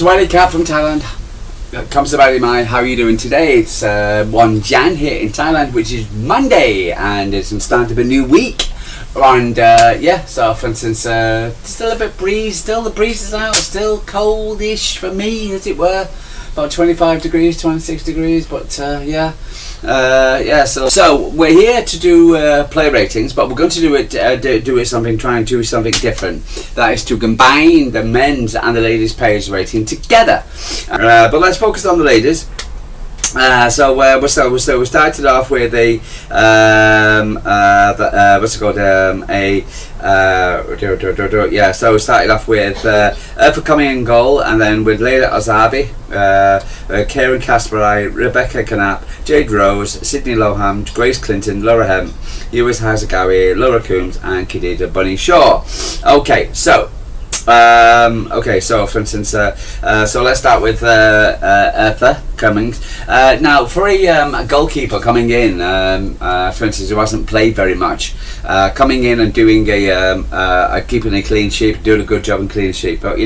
Sawadee Cat from Thailand. Comes about in mind. How are you doing today? It's 1 Jan here in Thailand, which is Monday, and it's the start of a new week. And so for instance, still a bit breeze, still the breeze is out, still coldish for me, as it were. About 25 degrees, 26 degrees, but so we're here to do play ratings, but we're going to try and do something different. That is to combine the men's and the ladies' players rating together. But let's focus on the ladies. We started off with so we started off with Urfa coming in goal, and then with Leila Azabi, Karen Kasparai, Rebecca Canap, Jade Rose, Sydney Loham, Grace Clinton, Laura Hemp, Uwais Hazagawi, Laura Coombs, and Khadija Bunny Shaw. So for instance, so let's start with Urfa Cummings. Now, for a goalkeeper coming in, for instance, who hasn't played very much, coming in and doing keeping a clean sheet, doing a good job in clean sheet, but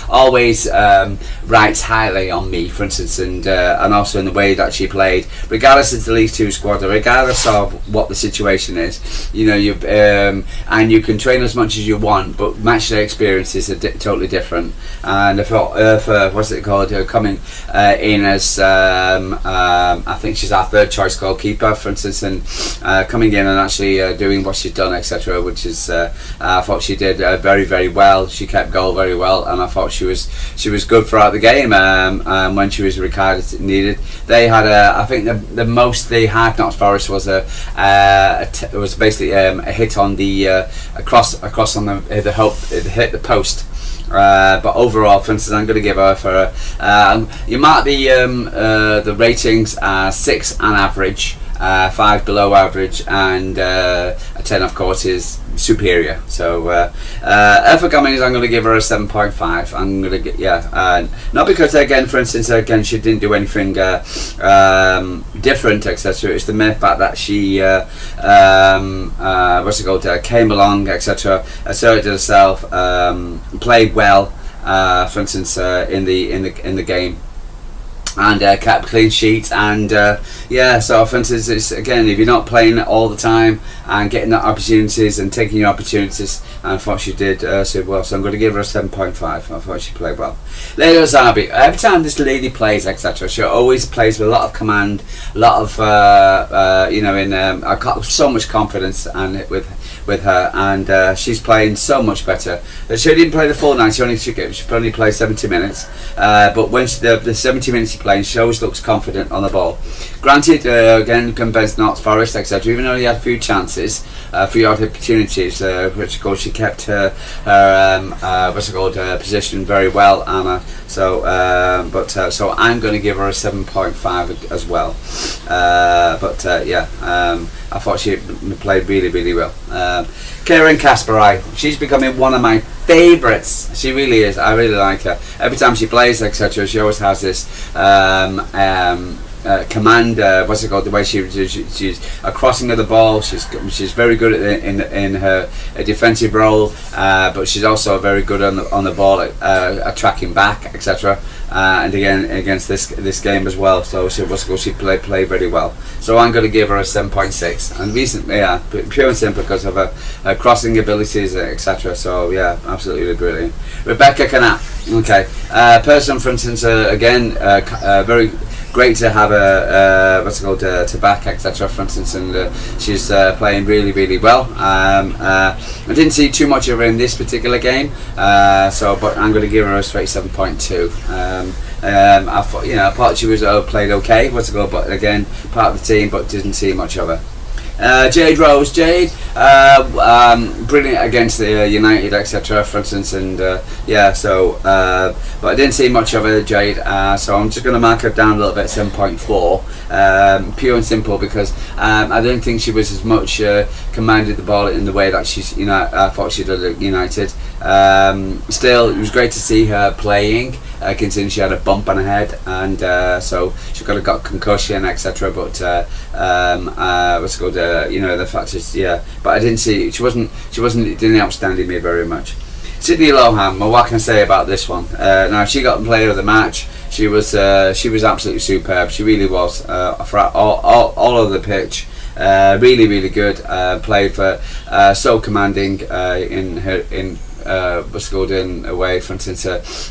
always writes highly on me, for instance, and also in the way that she played, regardless of the League Two squad, or regardless of what the situation is. And you can train as much as you want, but match day experiences are totally different. And I thought Urfa, coming in as I think she's our third choice goalkeeper, for instance, and coming in and actually doing what she's done, etc., which is I thought she did very, very well. She kept goal very well, and I thought she was good throughout the game. When she was required as needed, they had I think the most they had, not Forest, was basically a hit on the across on the hit the post. But overall, for instance, I'm going to give her for you mark the ratings are 6 on average, 5 below average, and a 10 of course is superior. So Urfa Cummings, I'm going to give her a 7.5. I'm going to get not because for instance she didn't do anything different, etc. It's the mere fact that she came along, etc. asserted herself, played well, for instance in the game, and kept clean sheet, and so for instance, it's, again, if you're not playing all the time and getting the opportunities and taking your opportunities, and I thought she did so well, so I'm going to give her a 7.5. I thought she played well. Leila Azabi, every time this lady plays, etc., she always plays with a lot of command, a lot of I've got so much confidence and with her, and she's playing so much better. She didn't play the full night, she only played 70 minutes, but when the 70 minutes she playing, she always looks confident on the ball. Granted, again, compared to Notts Forest, etc., even though he had a few chances, a few opportunities, she kept her position very well, Anna. So I'm going to give her a 7.5 as well. I thought she played really, really well. Karen Kasparai, she's becoming one of my favourites. She really is. I really like her. Every time she plays, etc., she always has this command. The way she's crossing of the ball. She's very good in her defensive role, but she's also very good on the ball at tracking back, etc. And again against this game as well. So she played very well. So I'm going to give her a 7.6. And recently, pure and simple because of her crossing abilities, etc. So absolutely brilliant. Rebecca Canap. Okay, person, for instance, very great to have to back, etc., for instance, and she's playing really, really well. I didn't see too much of her in this particular game, but I'm going to give her a straight 7.2. I thought she was played okay, but again, part of the team, but didn't see much of her. Jade Rose, brilliant against the United, etc., for instance, and but I didn't see much of her, Jade, so I'm just going to mark her down a little bit, 7.4, pure and simple, because I don't think she was as much commanded the ball in the way that I thought she did at United. Still, it was great to see her playing, considering she had a bump on her head, and so she could have got concussion, etc., but the fact is, but I didn't see, she didn't outstanding me very much. Sydney Lohan. Well, what can I say about this one? Now she got player of the match. She was absolutely superb. She really was for all over the pitch. Really good. Played for so commanding in was scored in away, for instance.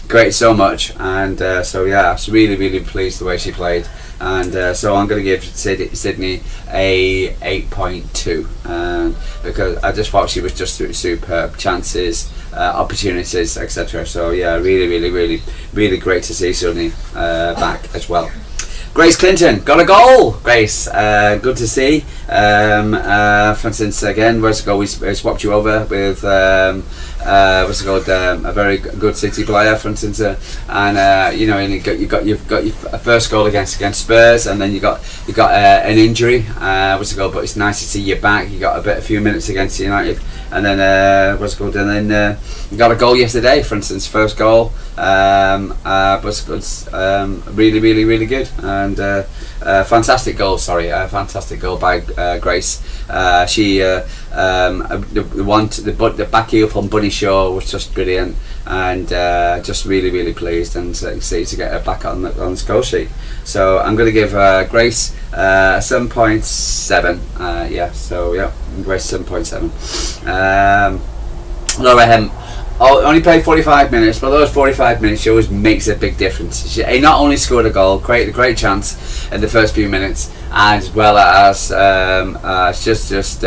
Great so much, and so yeah, I was really pleased the way she played. And so I'm going to give Sydney a 8.2 because I just thought she was just superb. Chances, opportunities, etc. So yeah, really great to see Sydney back as well. Grace Clinton got a goal. Grace, good to see. For instance, again, where's the goal? We swapped you over with what's it called? A very good City player, for instance, and you know, and you've got your first goal against Spurs, and then you got an injury. What's it called? But it's nice to see you back. You got a few minutes against United, and then what's it called? And then you got a goal yesterday, for instance, first goal. What's it called? Really good. And fantastic goal. Fantastic goal by Grace. She the back heel from Bunny Shaw was just brilliant, and just really pleased and see to get her back on the score sheet. So I'm going to give Grace 7.7. Grace 7.7. Laura Hem. Only played 45 minutes, but those 45 minutes she always makes a big difference. She not only scored a goal, created a great chance in the first few minutes, as well as just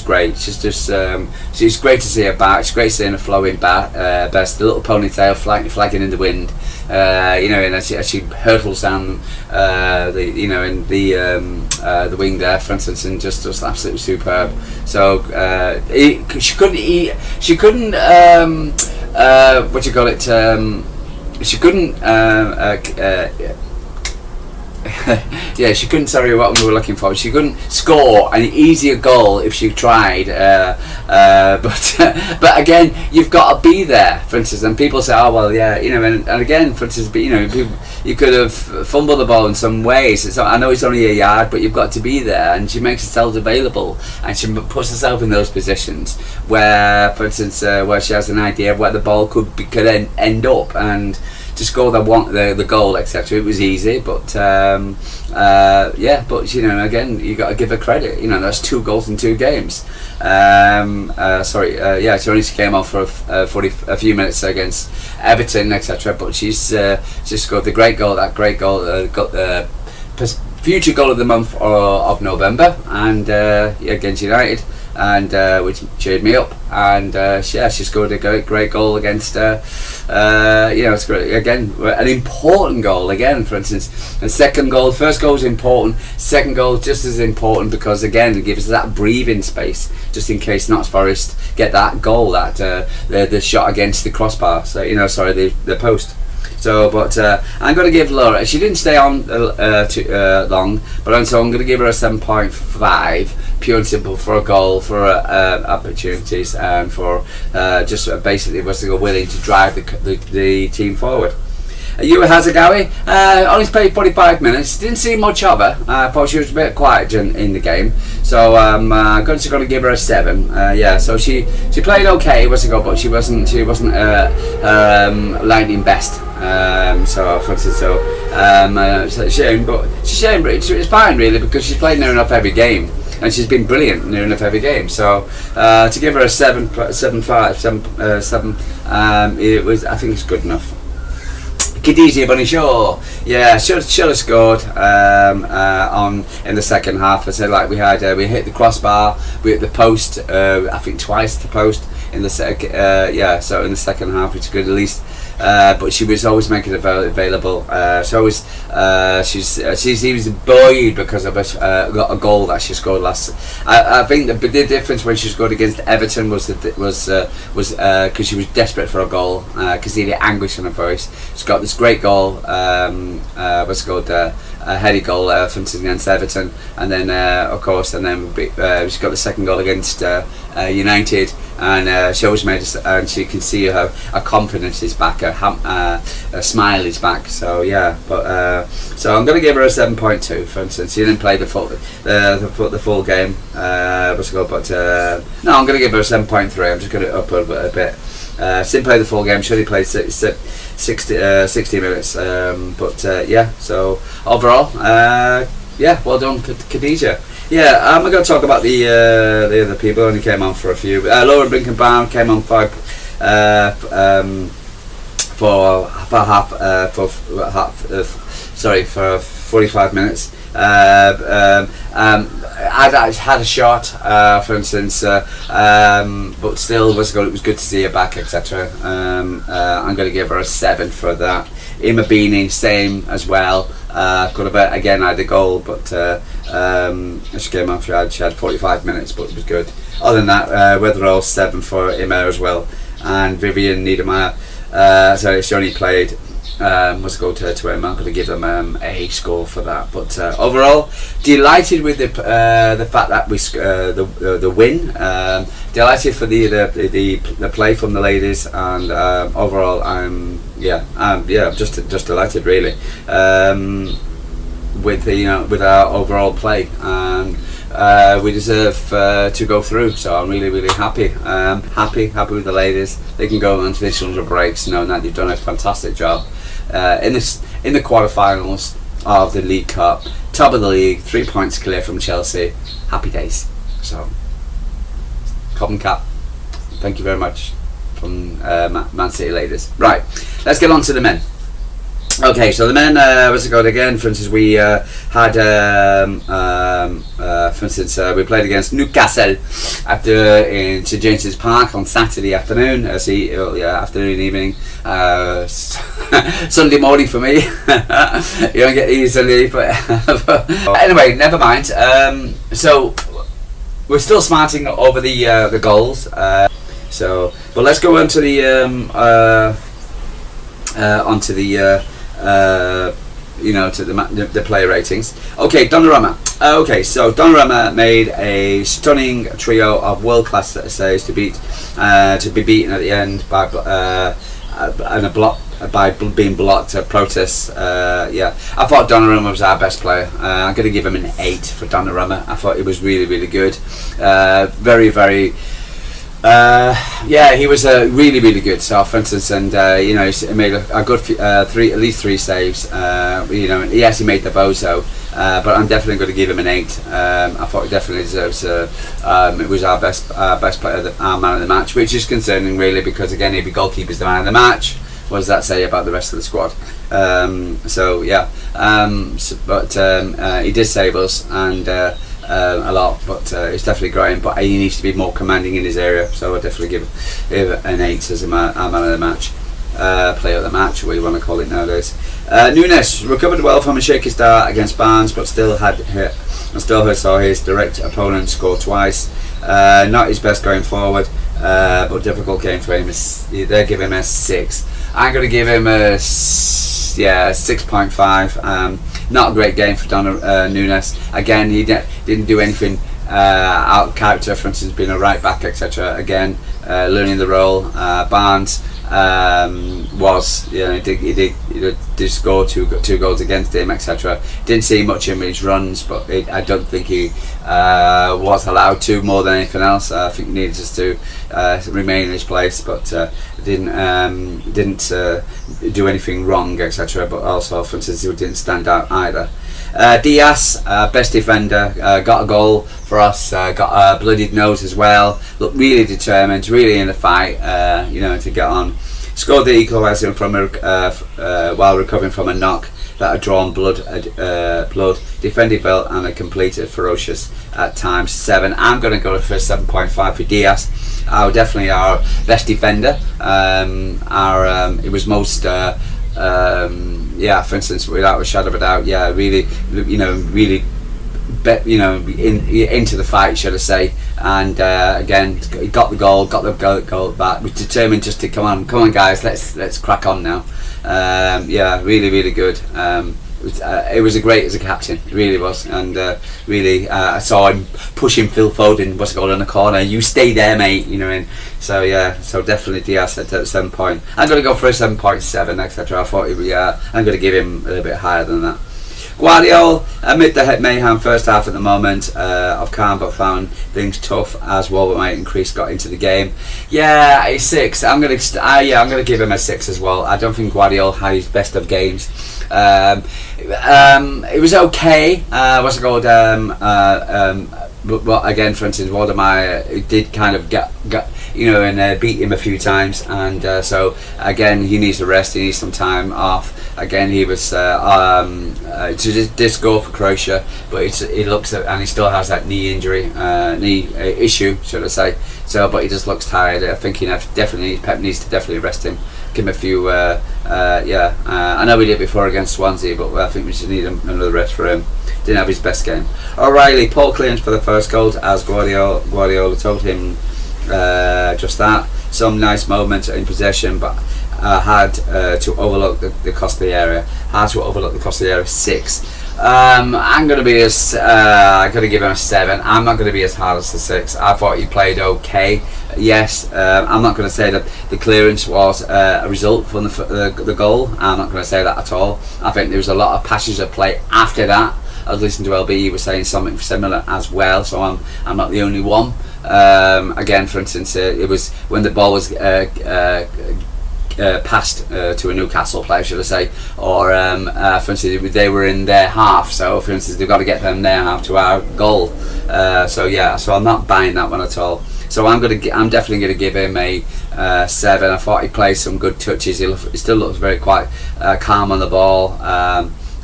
great. She's great to see her back. It's great seeing her flowing back, best the little ponytail flagging in the wind. You know, and as she hurtles down the wing there, for instance, and just absolutely superb. So she couldn't what you call it? She couldn't. Yeah, she couldn't. Sorry, what we were looking for. She couldn't score an easier goal if she tried. But again, you've got to be there, for instance. And people say, "Oh well, yeah, you know." And again, for instance, you know, you could have fumbled the ball in some ways. I know it's only a yard, but you've got to be there. And she makes herself available, and she puts herself in those positions where, for instance, where she has an idea of where the ball could end up, and to score the goal, etc. It was easy, but but you know, again, you got to give her credit. You know, that's 2 goals in 2 games. She only came on for a few minutes against Everton, etc. But she's just scored the great goal. That great goal, future goal of the month of November, and against United. And which cheered me up, and she scored a great goal against it's great, again, an important goal again, for instance. The second goal, first goal is important, second goal just as important, because again it gives us that breathing space just in case Notts Forest get that goal, that the shot against the crossbar, so the post. So, but I'm going to give Laura. She didn't stay on too long, but so I'm going to give her a 7.5, pure and simple, for a goal, for opportunities, and for just basically was willing to drive the team forward. Yua Hazagawi only played 45 minutes. Didn't see much of her. I thought she was a bit quiet in the game. So I'm going to give her a 7. So she played okay, but she wasn't lightning best. It's a shame, but it's fine really, because she's played near enough every game, and she's been brilliant near enough every game. So to give her a 7.5, it was, I think it's good enough. Khadija Bunny Shaw, should have scored in the second half. I said, like, we hit the crossbar, we hit the post, I think twice the post in the so in the second half, which is good at least. But she was always making it available. She's even buoyed because of a goal that she scored last. I think the difference when she scored against Everton was because she was desperate for a goal, because she had anguish on her voice. She's got this great goal, a heady goal, for instance, against Everton, and then she's got the second goal against United, and she always made and she can see her confidence is back, her smile is back. So so I'm going to give her a 7.2. For instance, she didn't play the full game, no, I'm going to give her a 7.3. I'm just going to up a bit. Didn't play the full game. Should he played 60 minutes? Yeah. So overall, well done, Khadija. Yeah, I'm going to talk about the other people who only came on for a few. Laura Brinkenbaum came on for 45 minutes. I had a shot, for instance, but still it was good to see her back, etc. I'm going to give her a 7 for that. Ima Beanie, same as well. Could have again had a goal, but she came on. She had 45 minutes, but it was good. Other than that, Wetherall 7 for Ima as well, and Vivian Niedermeyer. She only played. Must go to him. I'm going to give them a score for that. But overall, delighted with the fact that we the win. Delighted for the play from the ladies, and overall, I'm just delighted really with our overall play. We deserve to go through, so I'm really happy. Happy with the ladies. They can go on traditional breaks, knowing that they've done a fantastic job. In the quarterfinals of the League Cup, top of the league, 3 points clear from Chelsea. Happy days. So, Cobham Cap, thank you very much from Man City ladies. Right, let's get on to the men. Okay, so the men, what's it called again? For instance, we had, we played against Newcastle in St James's Park on Saturday afternoon. Afternoon, evening, Sunday morning for me. You don't get these Sunday, but anyway, never mind. So we're still smarting over the goals. But let's go on to the player ratings. Okay, Donnarumma. So Donnarumma made a stunning trio of world-class saves to be beaten at the end by being blocked at protests. I thought Donnarumma was our best player. I'm going to give him an 8 for Donnarumma. I thought it was really good. Very he was really good. So, for instance, and he made a good at least 3 saves. Yes, he made the bozo, but I'm definitely going to give him an 8. I thought he definitely deserves. It was our best player, our man of the match, which is concerning really, because again, if your goalkeeper's the man of the match, what does that say about the rest of the squad? He did save us and. A lot, but it's definitely growing. But he needs to be more commanding in his area, so I'll definitely give an 8 as our man of the match, player of the match, what you want to call it nowadays. Nunes recovered well from a shaky start against Barnes, but still saw his direct opponent score twice. Not his best going forward, but difficult game for him. They're giving him a 6. I'm going to give him a 6.5. Not a great game for Nunes. Again, he didn't do anything out of character, for instance, being a right back, etc. Again, learning the role. Barnes he did score two goals against him, etc. Didn't see much in his runs, but I don't think he was allowed to more than anything else. I think he needed just to remain in his place, but didn't do anything wrong, etc. But also, for instance, he didn't stand out either. Diaz, best defender, got a goal for us, got a bloodied nose as well, looked really determined, really in the fight, to get on. Scored the equaliser from while recovering from a knock that had drawn blood, defended well and completed ferocious at times. 7. I'm going to go for a 7.5 for Diaz. Definitely our best defender. It was most. For instance, without a shadow of a doubt, really, into the fight, should I say? And again, he got the goal back. Was determined just to come on, guys, let's crack on now. Really good. It was great as a captain, it really was, and I saw him pushing Phil Foden, what's it called, in the corner. You stay there, mate. So definitely Diaz at 7 point. I'm going to go for a 7.7, etc. I thought I'm going to give him a little bit higher than that. Guardiola, amid the mayhem first half at the moment of calm, but found things tough as Wolverhampton and Crease got into the game. Yeah, a 6. I'm gonna give him a 6 as well. I don't think Guardiola had his best of games. It was okay. What's it called? But again, for instance, Waldemar did kind of get and beat him a few times, and so again he needs a rest. He needs some time off. Again, he was to just go for Croatia, but he looks at, and he still has that knee injury, knee issue, should I say? So, but he just looks tired. I think Pep needs to definitely rest him. Give him a few. I know we did before against Swansea, but I think we should need another rest for him. Didn't have his best game. O'Reilly, Paul clearance for the first goal, as Guardiola told him just that. Some nice moments in possession, but had to overlook the costly area. 6. I'm going to be I'm going to give him a 7. I'm not going to be as hard as the 6. I thought he played okay. Yes, I'm not going to say that the clearance was a result from the goal. I'm not going to say that at all. I think there was a lot of passages of play after that. I was listening to LB, he was saying something similar as well, so I'm not the only one. Again, for instance, it was when the ball was passed to a Newcastle player, should I say, or for instance, they were in their half, so for instance, they've got to get them their half to our goal. So I'm not buying that one at all. So I'm definitely going to give him a 7. I thought he played some good touches. He still looks very quite calm on the ball.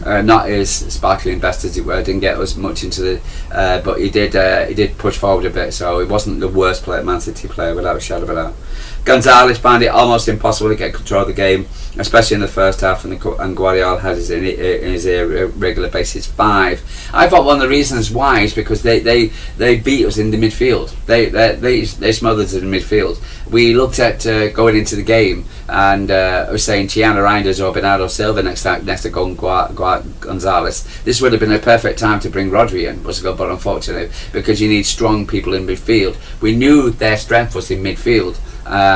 Not as sparkling best as it were. Didn't get as much into the, but he did push forward a bit. So he wasn't the worst Man City player without a shadow of a doubt. Gonzalez found it almost impossible to get control of the game, especially in the first half, and Guardiola had his in his regular basis 5. I thought one of the reasons why is because they beat us in the midfield. They smothered us in the midfield. We looked at going into the game, and I was saying Thiago Reinders or Bernardo Silva next to Gonzalez. This would have been a perfect time to bring Rodri in, but unfortunately, because you need strong people in midfield. We knew their strength was in midfield.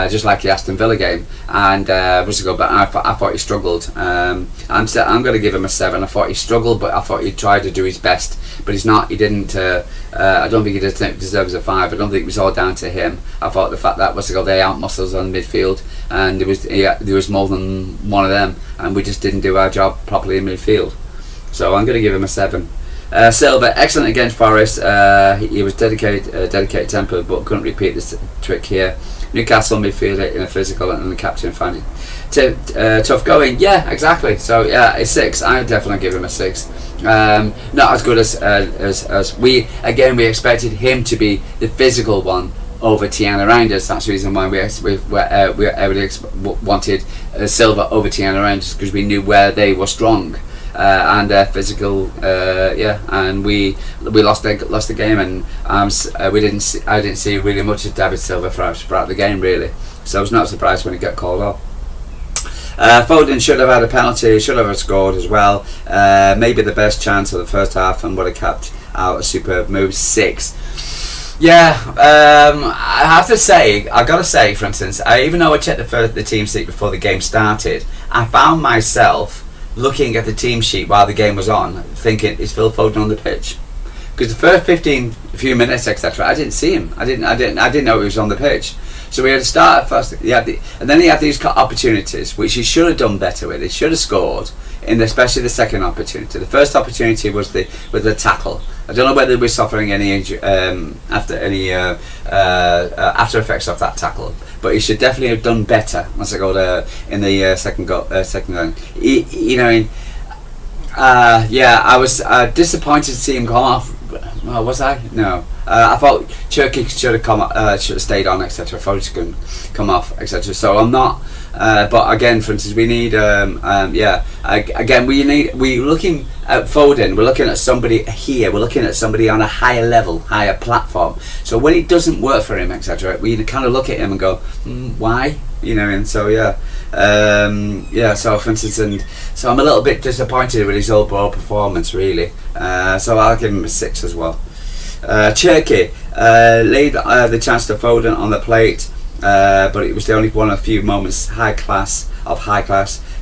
Just like the Aston Villa game, and but I thought he struggled. I'm going to give him a 7. I thought he struggled, but I thought he tried to do his best, but he's not. He didn't. I don't think he deserves a 5. I don't think it was all down to him. I thought the fact that they out-muscled us on midfield, and there was more than one of them, and we just didn't do our job properly in midfield. So I'm going to give him a 7. Silva, excellent against Forest. He was dedicated temper, but couldn't repeat this trick here. Newcastle midfielder in a physical, and the captain found it tough going. Yeah, exactly. So yeah, a 6. I definitely give him a 6. Not as good as we expected him to be the physical one over Thiago Reinders. That's the reason why we wanted Silva over Thiago Reinders, because we knew where they were strong. And physical, and we lost the game, and I didn't see really much of David Silva throughout the game really, so I was not surprised when he got called off. Foden should have had a penalty, should have scored as well. Maybe the best chance of the first half, and would have capped out a superb move. 6. Yeah, I gotta say, for instance, even though I checked the team sheet before the game started, I found myself looking at the team sheet while the game was on, thinking, is Phil Foden on the pitch? Because the first few minutes, etc., I didn't see him. I didn't know he was on the pitch. So we had to start at first. And then he had these opportunities, which he should have done better with. He should have scored, especially the second opportunity. The first opportunity was the tackle. I don't know whether we're suffering any after effects of that tackle, but he should definitely have done better. Once I got in the second goal. I was disappointed to see him come off. Oh, was I? No. I thought Cherki should have stayed on, etc. Foden could come off, etc. So I'm not. But again, for instance, we need. We're looking at Foden. We're looking at somebody here. We're looking at somebody on a higher level, higher platform. So when it doesn't work for him, etc., we kind of look at him and go, why? And so So for instance, so I'm a little bit disappointed with his overall performance, really. So I'll give him a 6 as well. Cherki laid the chance to Foden on the plate. but it was the only one of a few moments high class.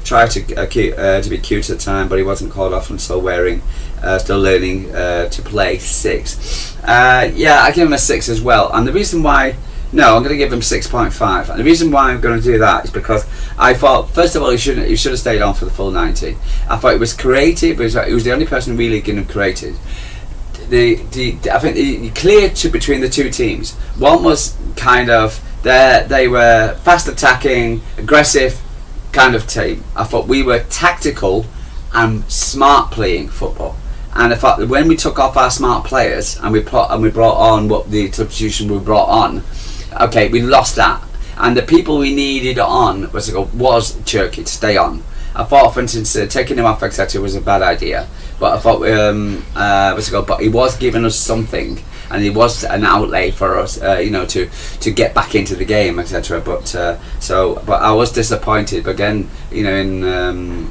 Tried to be cute at the time, but he wasn't called off and still learning to play 6. Yeah, I give him a 6 as well. And the reason why, no, I'm going to give him 6.5. And the reason why I'm going to do that is because I thought, first of all, he should have stayed on for the full 90. I thought it was creative. It was the only person really getting created. I think the clear between the two teams. One was kind of they were fast attacking, aggressive kind of team. I thought we were tactical and smart playing football. And I thought that when we took off our smart players and we brought on what the substitution we brought on, okay, we lost that. And the people we needed on was Cherky to stay on. I thought, for instance, taking him off, etc., was a bad idea. But I thought, but he was giving us something, and he was an outlay for us, to get back into the game, etc. But I was disappointed. But again, to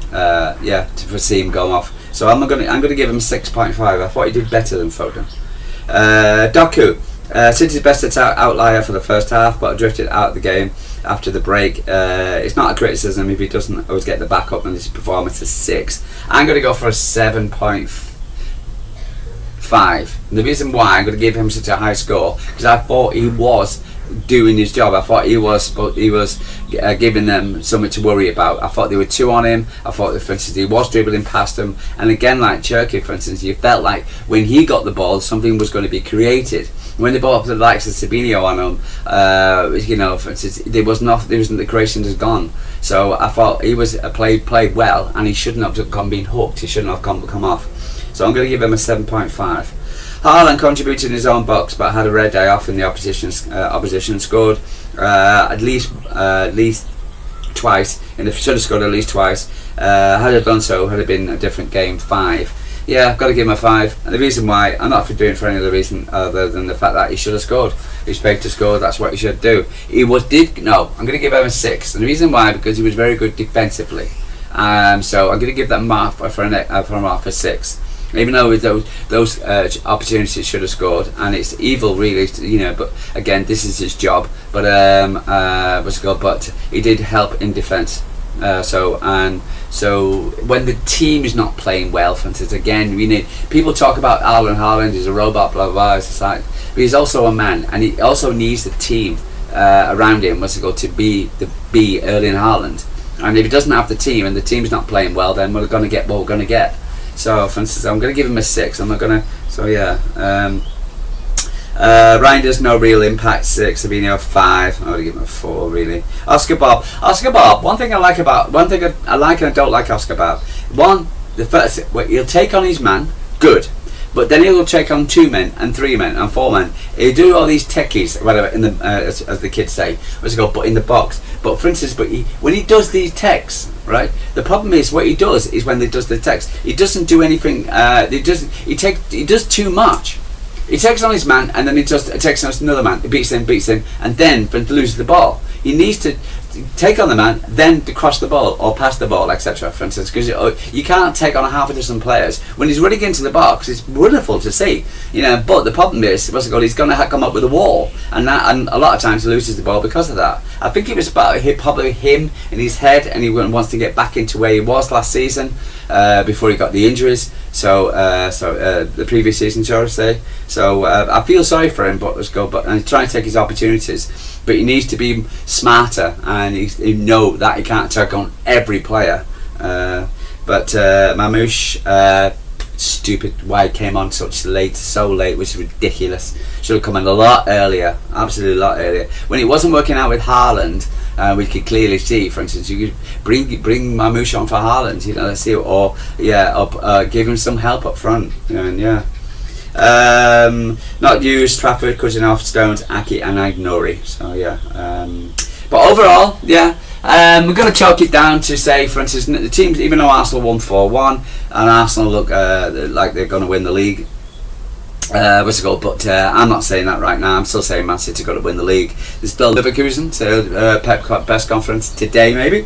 see him go off. So I'm gonna give him 6.5. I thought he did better than Foden. Doku. City's best outlier for the first half, but drifted out of the game after the break. It's not a criticism if he doesn't always get the backup, and his performance is 6. I'm going to go for a 7.5. And the reason why I'm going to give him such a high score, because I thought he was doing his job. I thought he was giving them something to worry about. I thought they were 2 on him. I thought that, for instance, he was dribbling past them, and again, like Cherky, for instance, you felt like when he got the ball, something was going to be created. When they brought up the likes of Sabinho on him, for instance, the creation has gone. So I thought he was played well, and he shouldn't have been hooked. He shouldn't have come off. So I'm going to give him a 7.5. Haaland contributed in his own box, but had a red day off in the opposition scored at least twice. Should have scored at least twice. Had it done so, had it been a different game. 5. Yeah, I've got to give him a 5. And the reason why, I'm not doing it for any other reason other than the fact that he should have scored. He's paid to score, that's what he should do. I'm going to give him a 6. And the reason why, because he was very good defensively. So I'm going to give that mark for a 6. Even though those opportunities should have scored, and it's evil really, but again, this is his job. But but he did help in defence. So when the team is not playing well, for instance, again, we need people talk about Haaland. He's a robot, blah blah blah. It's like, but he's also a man, and he also needs the team around him. To be Erling Haaland, and if he doesn't have the team and the team's not playing well, then we're going to get what we're going to get. So, for instance, I'm going to give him a 6. I'm not going to. So yeah. Reinders, no real impact, 6. Sabinho, 5. I'm going to give him a 4, really. Oscar Bob. One thing I like and I don't like Oscar Bob. He'll take on his man, good. But then he'll take on 2 men and 3 men and 4 men. He'll do all these techies, whatever, in the as the kids say. But in the box. But for instance, when he does these techs, right? The problem is what he does is when he does the techs, he doesn't do anything. He does too much. He takes on his man, and then he takes on another man. He beats him, and then loses the ball. He needs to take on the man, then to cross the ball or pass the ball, etc. For instance, because you can't take on a half a dozen players when he's running into the box. It's wonderful to see, But the problem is, he's going to come up with a wall, and a lot of times he loses the ball because of that. I think it was probably him in his head, and he wants to get back into where he was last season before he got the injuries. So the previous season, shall I say? So I feel sorry for him, but he's trying to take his opportunities. But he needs to be smarter, and he know that he can't take on every player. But Mamouche, stupid why he came on so late, which is ridiculous. Should have come in a lot earlier, absolutely a lot earlier. When it wasn't working out with Haaland, we could clearly see, for instance, you could bring Mamouche on for Haaland, let's see, or give him some help up front, not used Trafford, Kuzinov, Stones, Aki, and Ignori. So yeah, but overall, yeah. We're going to chalk it down to say, for instance, the teams, even though Arsenal won 4-1 and Arsenal look like they're going to win the league, but I'm not saying that right now. I'm still saying Man City got to win the league. There's still Leverkusen to Pep press conference today, maybe.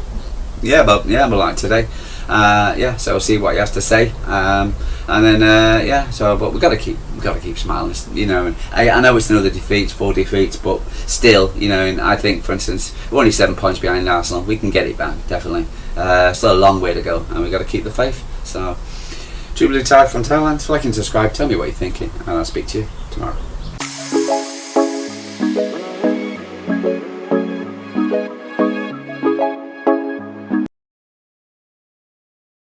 But like today. yeah, so we'll see what he has to say. And then yeah, so but we've got to keep smiling, you know. And I know it's another defeat, 4 defeats, but still, you know. And I think, for instance, we're only 7 points behind Arsenal. We can get it back, definitely. Still a long way to go, and we've got to keep the faith. So, Jubilee Thai from Thailand. Like and subscribe. Tell me what you're thinking, and I'll speak to you tomorrow.